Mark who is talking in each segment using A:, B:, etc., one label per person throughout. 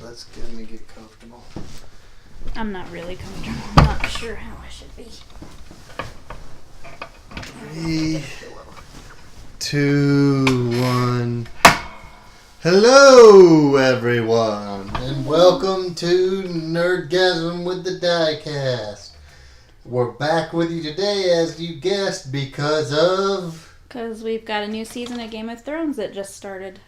A: Let's let me get comfortable.
B: I'm not really comfortable. I'm not sure how I should be.
A: 3, 2, 1. Hello, everyone, and welcome to Nerdgasm with the Diecast. We're back with you today, as you guessed, because
B: we've got a new season of Game of Thrones that just started.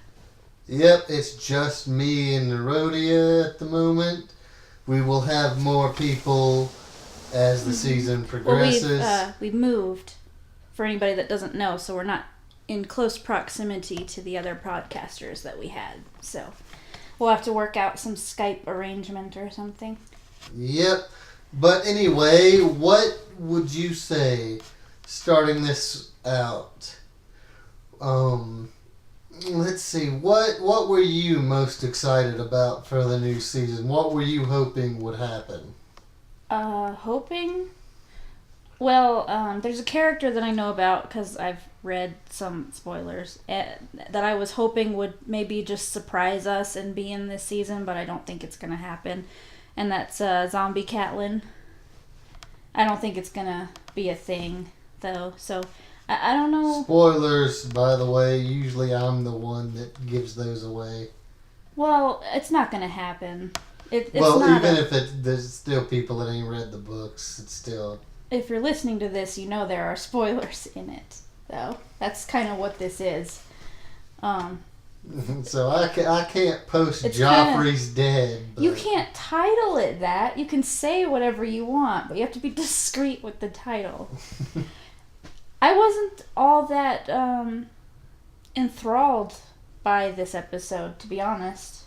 A: Yep, it's just me and Nerodia at the moment. We will have more people as the season progresses.
B: Well, we've moved, for anybody that doesn't know, so we're not in close proximity to the other podcasters that we had. So we'll have to work out some Skype arrangement or something.
A: Yep. But anyway, what would you say, starting this out? Let's see. What were you most excited about for the new season? What were you hoping would happen?
B: Hoping? Well, there's a character that I know about because I've read some spoilers that I was hoping would maybe just surprise us and be in this season, but I don't think it's going to happen. And that's Zombie Catelyn. I don't think it's going to be a thing, though, so I don't know.
A: Spoilers, by the way. Usually I'm the one that gives those away.
B: Well, it's not going to happen. It's
A: well,
B: not
A: even if there's still people that ain't read the books, it's still...
B: If you're listening to this, you know there are spoilers in it, though. That's kind of what this is.
A: So I can't post Joffrey's dead. But...
B: You can't title it that. You can say whatever you want, but you have to be discreet with the title. I wasn't all that enthralled by this episode, to be honest.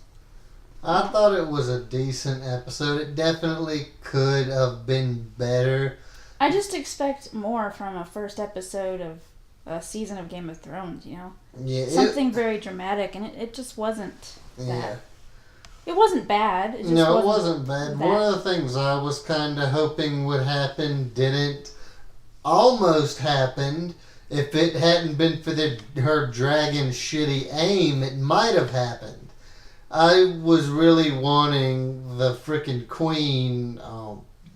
A: I thought it was a decent episode. It definitely could have been better.
B: I just expect more from a first episode of a season of Game of Thrones, you know?
A: Yeah.
B: Something very dramatic, and it just wasn't that.
A: Yeah.
B: It wasn't bad. It
A: wasn't bad. One of the things I was kind of hoping would happen didn't. Almost happened. If it hadn't been for her dragon shitty aim, it might have happened. I was really wanting the frickin' queen.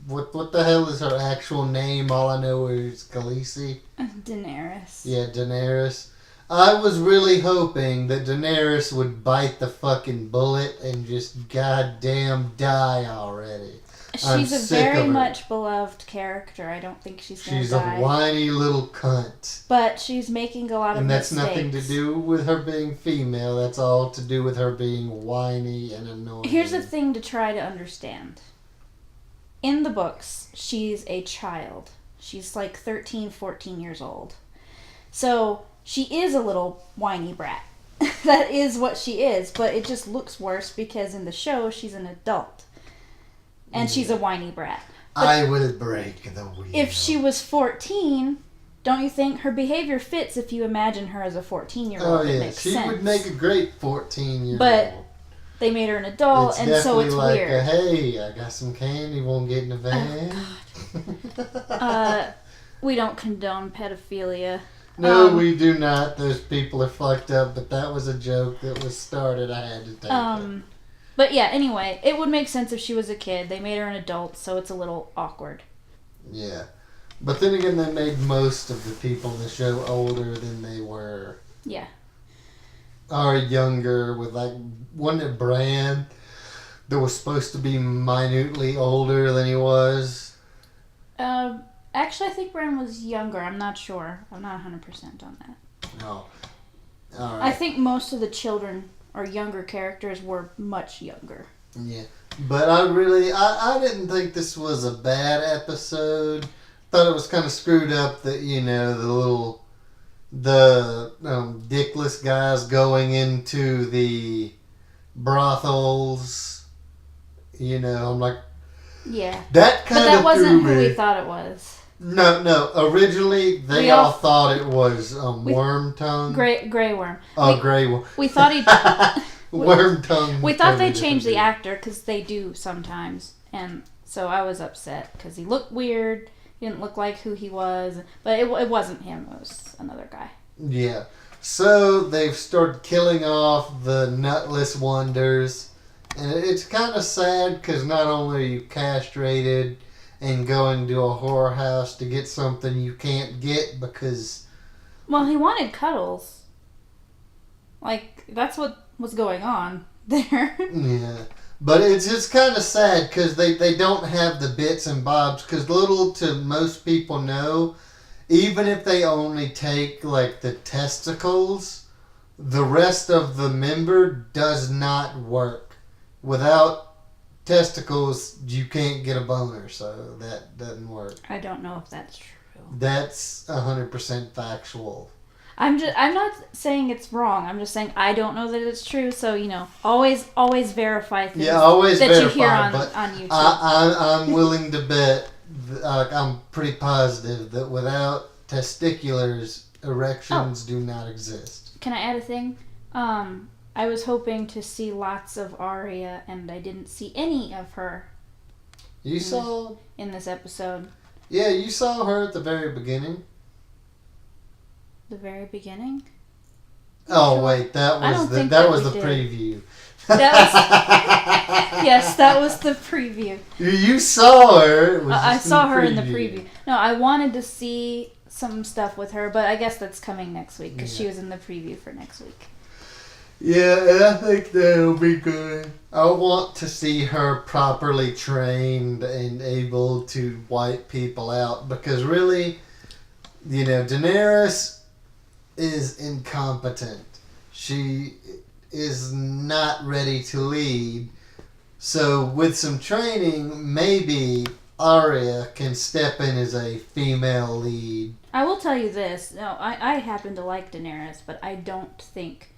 A: What the hell is her actual name? All I know is Khaleesi.
B: Daenerys.
A: Yeah, Daenerys. I was really hoping that Daenerys would bite the fucking bullet and just goddamn die already.
B: She's a very much beloved character. I don't think she's going to die.
A: She's a whiny little cunt.
B: But she's making a lot of mistakes.
A: And that's nothing to do with her being female. That's all to do with her being whiny and annoying.
B: Here's the thing to try to understand. In the books, she's a child. She's like 13, 14 years old. So she is a little whiny brat. That is what she is. But it just looks worse because in the show, she's an adult. And she's a whiny brat. But
A: I will break the wheel.
B: If she was 14, don't you think her behavior fits if you imagine her as a 14-year-old?
A: Oh, yeah.
B: It makes
A: she
B: sense.
A: would make a great 14-year-old.
B: But they made her an adult, and so it's
A: like
B: weird.
A: Hey, I got some candy. Won't get in the van.
B: Oh, God. We don't condone pedophilia.
A: No, we do not. Those people are fucked up, but that was a joke that was started. I had to take it.
B: But yeah, anyway, it would make sense if she was a kid. They made her an adult, so it's a little awkward.
A: Yeah. But then again, they made most of the people in the show older than they were.
B: Yeah.
A: Or younger, with like, wasn't it Bran that was supposed to be minutely older than he was?
B: Actually, I think Bran was younger. I'm not sure. I'm not 100% on that.
A: Oh. All right.
B: I think most of the children or younger characters were much younger.
A: Yeah. But I didn't think this was a bad episode. Thought it was kind of screwed up that, you know, the dickless guys going into the brothels. You know, I'm like...
B: Yeah.
A: That kind of
B: But that wasn't who
A: me.
B: we thought it was.
A: No. Originally, they all thought it was Worm Tongue.
B: Grey Worm.
A: Grey Worm.
B: We thought he...
A: Worm Tongue.
B: We thought they changed the actor, because they do sometimes. And so I was upset, because he looked weird. He didn't look like who he was. But it wasn't him. It was another guy.
A: Yeah. So they've started killing off the nutless wonders. And it's kind of sad because not only are you castrated and going to a whorehouse to get something you can't get because...
B: Well, he wanted cuddles. Like, that's what was going on there.
A: Yeah. But it's just kind of sad because they don't have the bits and bobs because little to most people know, even if they only take, like, the testicles, the rest of the member does not work. Without testicles, you can't get a boner, so that doesn't work.
B: I don't know if that's true.
A: That's 100% factual.
B: I'm not saying it's wrong. I'm just saying I don't know that it's true. So, always verify things
A: always
B: that
A: verify,
B: you hear on YouTube.
A: I'm willing to bet, I'm pretty positive that without testiculars, erections do not exist.
B: Can I add a thing? I was hoping to see lots of Arya, and I didn't see any of her.
A: You saw...
B: in this episode.
A: Yeah, you saw her at the very beginning.
B: The very beginning?
A: Oh, sure. Wait, that was the preview.
B: Yes, that was the preview.
A: You saw her.
B: I saw her in the preview. No, I wanted to see some stuff with her, but I guess that's coming next week because she was in the preview for next week.
A: Yeah, and I think that'll be good. I want to see her properly trained and able to wipe people out because really, Daenerys is incompetent. She is not ready to lead. So with some training, maybe Arya can step in as a female lead.
B: I will tell you this. No, I happen to like Daenerys, but I don't think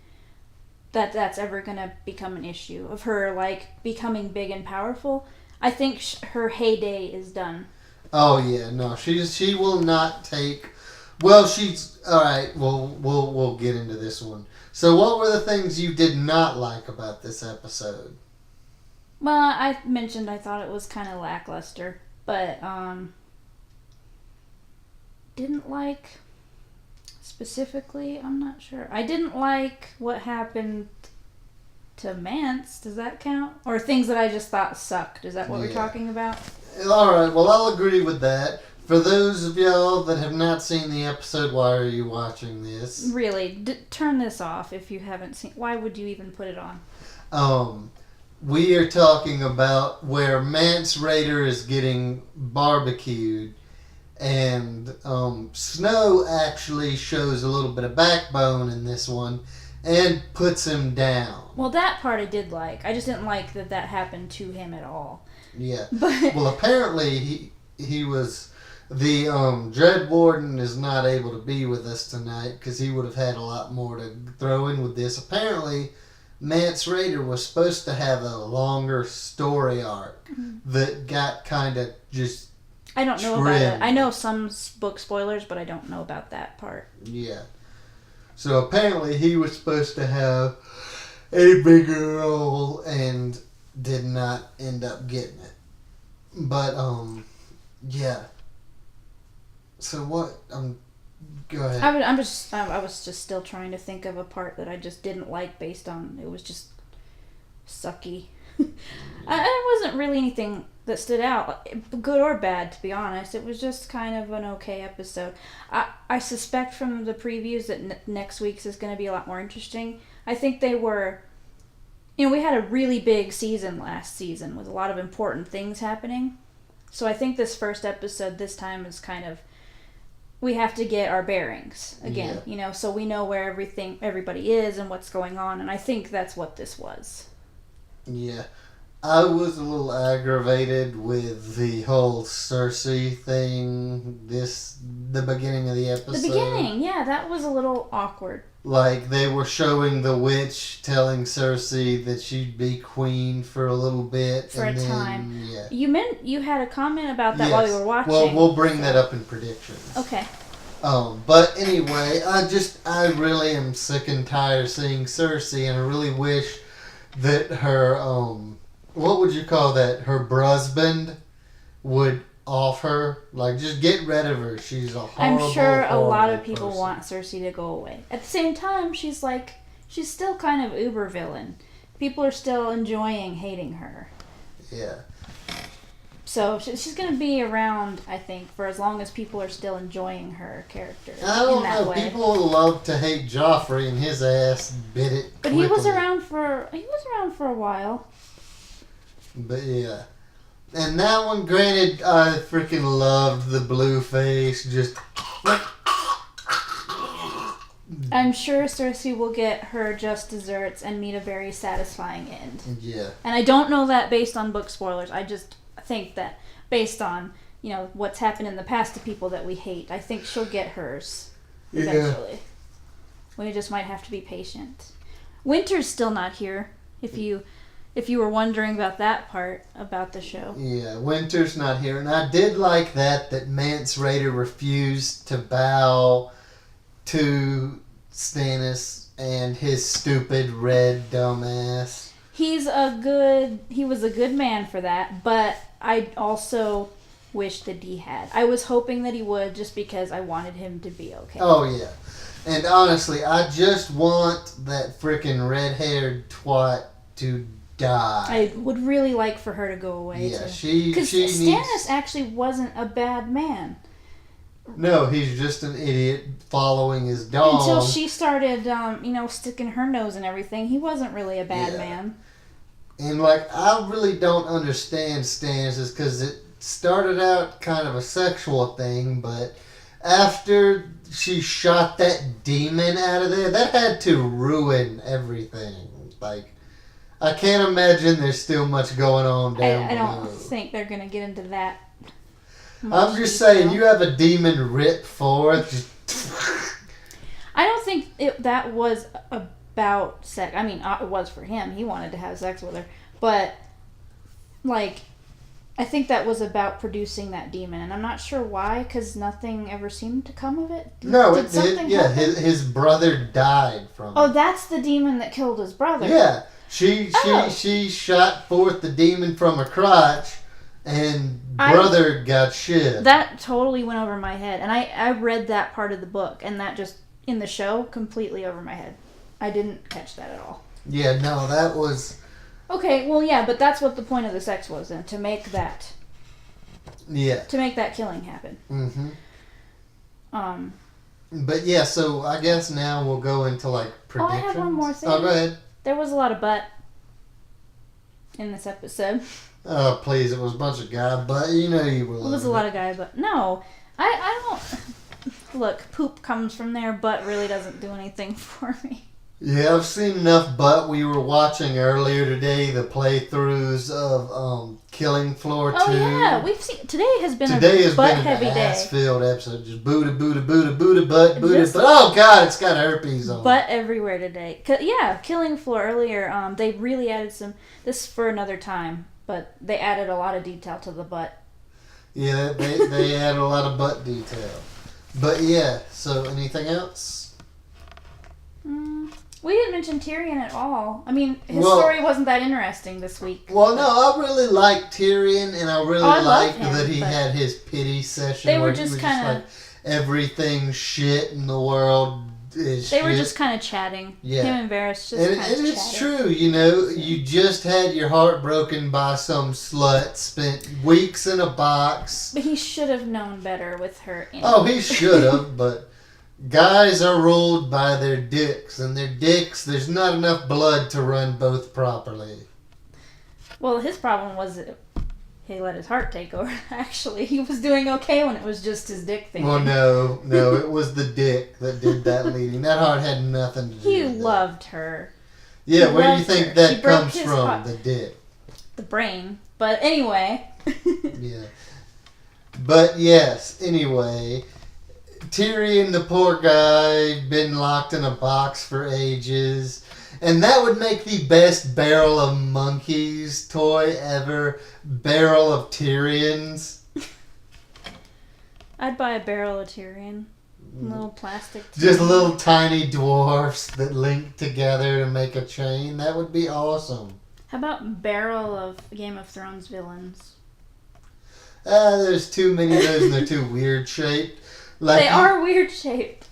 B: that's ever going to become an issue of her, becoming big and powerful. I think her heyday is done.
A: Oh, yeah. No, she will not take... Well, she's... Alright, we'll get into this one. So what were the things you did not like about this episode?
B: Well, I mentioned I thought it was kind of lackluster, but didn't like... Specifically, I'm not sure. I didn't like what happened to Mance. Does that count? Or things that I just thought sucked. Is that what we're talking about?
A: Alright, well, I'll agree with that. For those of y'all that have not seen the episode, why are you watching this?
B: Really, turn this off if you haven't seen... Why would you even put it on?
A: We are talking about where Mance Rayder is getting barbecued. And Snow actually shows a little bit of backbone in this one and puts him down.
B: Well, that part I did like. I just didn't like that happened to him at all.
A: Yeah. Well, apparently he was... The Dread Warden is not able to be with us tonight because he would have had a lot more to throw in with this. Apparently, Mance Rayder was supposed to have a longer story arc that got kind of just...
B: I don't know about it. I know some book spoilers, but I don't know about that part.
A: Yeah. So apparently he was supposed to have a bigger role and did not end up getting it. But, yeah. So what, go ahead.
B: I was just still trying to think of a part that I just didn't like based on, it was just sucky. It wasn't really anything that stood out, good or bad, to be honest. It was just kind of an okay episode. I suspect from the previews that next week's is going to be a lot more interesting. I think they were... we had a really big season last season with a lot of important things happening. So I think this first episode this time is kind of... We have to get our bearings again, so we know where everybody is and what's going on. And I think that's what this was.
A: Yeah. I was a little aggravated with the whole Cersei thing, the beginning of the episode.
B: The beginning, yeah, that was a little awkward.
A: Like, they were showing the witch telling Cersei that she'd be queen for a little bit.
B: For a time.
A: Yeah.
B: You had a comment about that while you were watching.
A: Well, we'll bring that up in predictions.
B: Okay.
A: But anyway, I really am sick and tired of seeing Cersei, and I really wish that her, what would you call that? Her brusband would off her. Like, just get rid of her. She's a horrible,
B: I'm sure a lot of people
A: person.
B: want Cersei to go away. At the same time, she's still kind of uber villain. People are still enjoying hating her.
A: Yeah.
B: So she's going to be around, I think, for as long as people are still enjoying her character.
A: I don't
B: in that
A: know.
B: way.
A: People love to hate Joffrey, and his ass bit it
B: But
A: quickly.
B: he was around for a while.
A: But yeah. And that one, granted, I freaking loved the blue face. Just like,
B: I'm sure Cersei will get her just desserts and meet a very satisfying end.
A: yeah.
B: And I don't know that based on book spoilers. I just think that based on, what's happened in the past to people that we hate, I think she'll get hers eventually. Yeah. We just might have to be patient. Winter's still not here, if you were wondering about that part about the show.
A: Yeah, Winter's not here. And I did like that Mance Rayder refused to bow to Stannis and his stupid red dumbass.
B: He was a good man for that, but I also wish that he had. I was hoping that he would, just because I wanted him to be okay.
A: Oh, yeah. And honestly, I just want that freaking red-haired twat to die.
B: I would really like for her to go away,
A: yeah,
B: too. Because Stannis actually wasn't a bad man.
A: No, he's just an idiot following his dog.
B: Until she started, sticking her nose and everything. He wasn't really a bad man.
A: And, I really don't understand Stannis, because it started out kind of a sexual thing, but after she shot that demon out of there, that had to ruin everything. I can't imagine there's still much going on down
B: I
A: below.
B: don't think they're going to get into that.
A: I'm just saying, you have a demon rip forth.
B: I don't think that was about sex. I mean, it was for him. He wanted to have sex with her. But, I think that was about producing that demon. And I'm not sure why, because nothing ever seemed to come of it.
A: No, it did. Yeah, his brother died from it.
B: Oh, that's the demon that killed his brother.
A: Yeah. She shot forth the demon from her crotch, and brother got shit.
B: That totally went over my head. And I read that part of the book, and that just, in the show, completely over my head. I didn't catch that at all.
A: Yeah, no, that was...
B: Okay, well, yeah, but that's what the point of the sex was, then, to make that...
A: Yeah.
B: To make that killing happen.
A: Mm-hmm. But yeah, so I guess now we'll go into, predictions.
B: I have one more thing.
A: Oh, go ahead.
B: There was a lot of butt in this episode.
A: Oh, please, it was a bunch of guy butt. You know you were.
B: It was a lot of guy butt. No, I don't. Look, poop comes from there. Butt really doesn't do anything for me.
A: Yeah, I've seen enough butt. We were watching earlier today the playthroughs of Killing Floor 2.
B: Oh yeah, we've seen. Today has been a butt-heavy day.
A: Ass-filled episode. Just Buddha, butt. Oh God, it's got herpes on.
B: Butt everywhere today. Yeah, Killing Floor earlier. They really added some. This is for another time, but they added a lot of detail to the butt.
A: Yeah, they added a lot of butt detail. But yeah, so anything else?
B: We didn't mention Tyrion at all. I mean, his story wasn't that interesting this week.
A: Well, no, I really liked Tyrion, and I really liked that he had his pity session.
B: They were just kind of...
A: everything shit in the world is
B: They were just kind of chatting. Yeah. Him and Varys just kind of chatting.
A: And it's true, you just had your heart broken by some slut, spent weeks in a box.
B: But he should have known better with her.
A: Oh, he should have, but... Guys are ruled by their dicks, and their dicks, there's not enough blood to run both properly.
B: Well, his problem was that he let his heart take over, actually. He was doing okay when it was just his dick thing.
A: Well, no, it was the dick that did that leading. That heart had nothing to do with it.
B: He loved her.
A: Yeah, where do you think that comes from, the dick?
B: The brain. But anyway.
A: Yeah. But yes, anyway... Tyrion, the poor guy, been locked in a box for ages. And that would make the best Barrel of Monkeys toy ever. Barrel of Tyrions.
B: I'd buy a barrel of Tyrion. Little plastic.
A: Just little tiny dwarfs that link together to make a chain. That would be awesome.
B: How about barrel of Game of Thrones villains?
A: There's too many of those and they're too weird shaped.
B: They are weird shaped.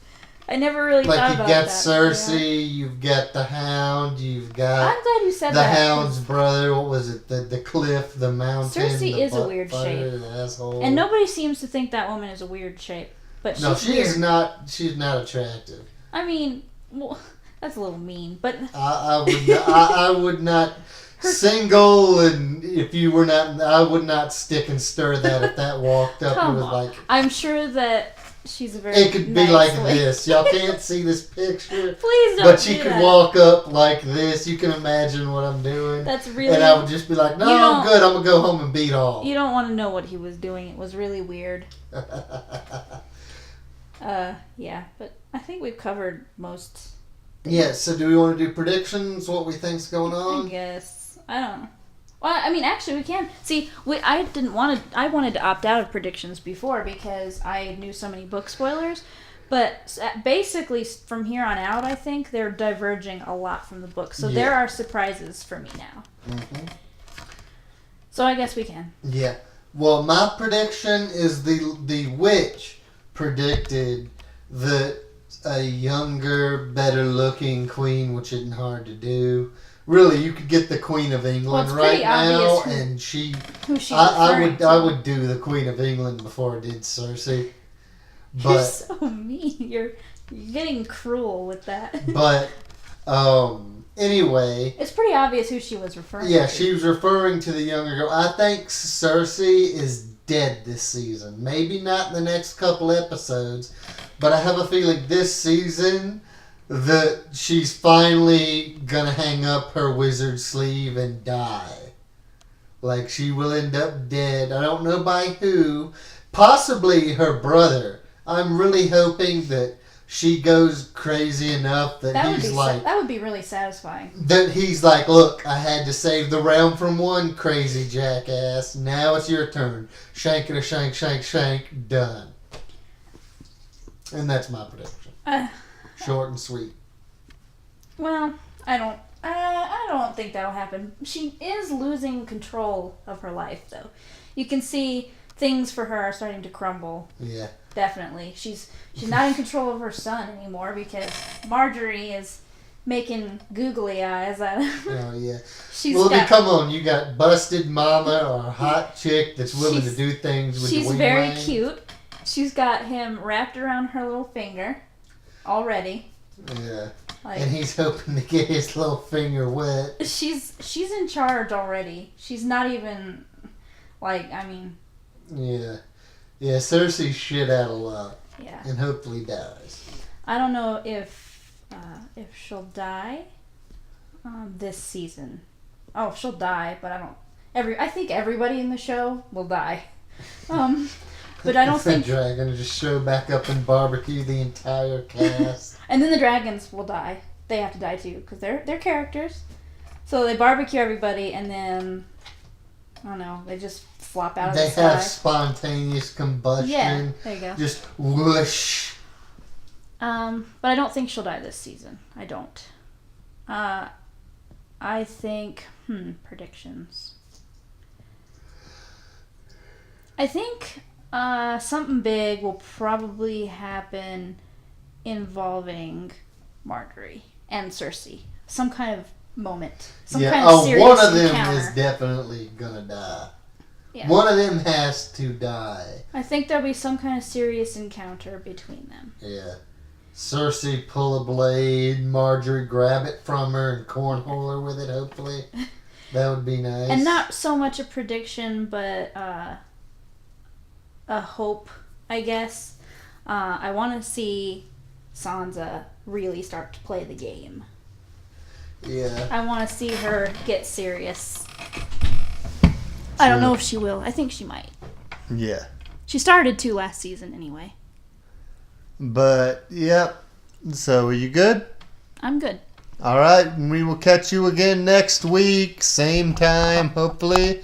B: I never really
A: like
B: thought
A: you
B: about
A: got
B: that.
A: Cersei, you've got the Hound, you've got
B: I'm glad you said
A: the
B: that.
A: Hound's brother. What was it? The cliff, the mountain.
B: Cersei
A: the
B: is a weird shape,
A: the asshole.
B: and nobody seems to think that woman is a weird shape. But
A: no,
B: she's
A: she
B: weird.
A: is not. She's not attractive.
B: I mean, well, that's a little mean, but
A: I would not single, and if you were not, I would not stick and stir that if that walked up and was like.
B: I'm sure that she's a very.
A: It could
B: nice
A: be like
B: lady.
A: this. Y'all can't see this picture.
B: Please don't.
A: But she
B: do
A: could
B: that.
A: walk up like this. You can imagine what I'm doing.
B: That's really.
A: And I would just be like, no, I'm good. I'm going to go home and beat all.
B: You don't want to know what he was doing. It was really weird. Yeah, but I think we've covered most.
A: Yeah, so do we want to do predictions? What we think's going on?
B: I guess. I don't know. Well, I mean, actually, we can. See, I wanted to opt out of predictions before because I knew so many book spoilers. But basically, from here on out, I think they're diverging a lot from the book. So there are surprises for me now.
A: Mm-hmm.
B: So I guess we can.
A: Yeah. Well, my prediction is the witch predicted that a younger, better-looking queen, which isn't hard to do. Really, you could get the Queen of England right now, and
B: who she
A: I would do the Queen of England before I did Cersei. But,
B: you're so mean. You're getting cruel with that.
A: But anyway,
B: it's pretty obvious who she was referring to.
A: Yeah, she was referring to the younger girl. I think Cersei is dead this season. Maybe not in the next couple episodes, but I have a feeling this season that she's finally gonna hang up her wizard sleeve and die. Like, she will end up dead. I don't know by who. Possibly her brother. I'm really hoping that she goes crazy enough that
B: that would be really satisfying.
A: That he's like, look, I had to save the realm from one crazy jackass. Now it's your turn. Shank it a shank, shank, shank. Done. And that's my prediction. Short and sweet.
B: Well, I don't think that'll happen. She is losing control of her life, though. You can see things for her are starting to crumble.
A: Yeah.
B: Definitely. She's not in control of her son anymore because Marjorie is making googly eyes at him.
A: Oh, yeah. Come on. You got busted mama or a hot chick that's willing to do things with the wing.
B: She's very cute. She's got him wrapped around her little finger already.
A: Yeah. And he's hoping to get his little finger wet.
B: She's in charge already. She's not even,
A: Yeah. Yeah, Cersei's shit out a lot.
B: Yeah.
A: And hopefully dies.
B: I don't know if she'll die this season. Oh, she'll die, but I think everybody in the show will die. But I don't think
A: the dragon will just show back up and barbecue the entire cast.
B: And then the dragons will die. They have to die too because they're characters. So they barbecue everybody, and then I don't know. They just flop out of the sky.
A: They have spontaneous combustion.
B: Yeah, there you go.
A: Just whoosh.
B: But I don't think she'll die this season. I don't. I think predictions. I think something big will probably happen involving Marjorie and Cersei. Some kind of moment. Some kind of serious
A: one of them
B: encounter.
A: is definitely gonna die.
B: Yeah.
A: One of them has to die.
B: I think there'll be some kind of serious encounter between them.
A: Yeah. Cersei pull a blade, Marjorie grab it from her and cornhole her with it, hopefully. That would be nice.
B: And not so much a prediction, but a hope, I guess. I want to see Sansa really start to play the game.
A: Yeah.
B: I want to see her get serious. I don't know if she will. I think she might.
A: Yeah.
B: She started to last season anyway.
A: But, yep. So, are you good?
B: I'm good.
A: All right. We will catch you again next week. Same time, hopefully.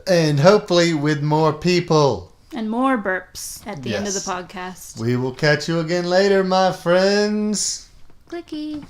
A: And hopefully with more people.
B: And more burps at the end of the podcast.
A: We will catch you again later, my friends.
B: Clicky.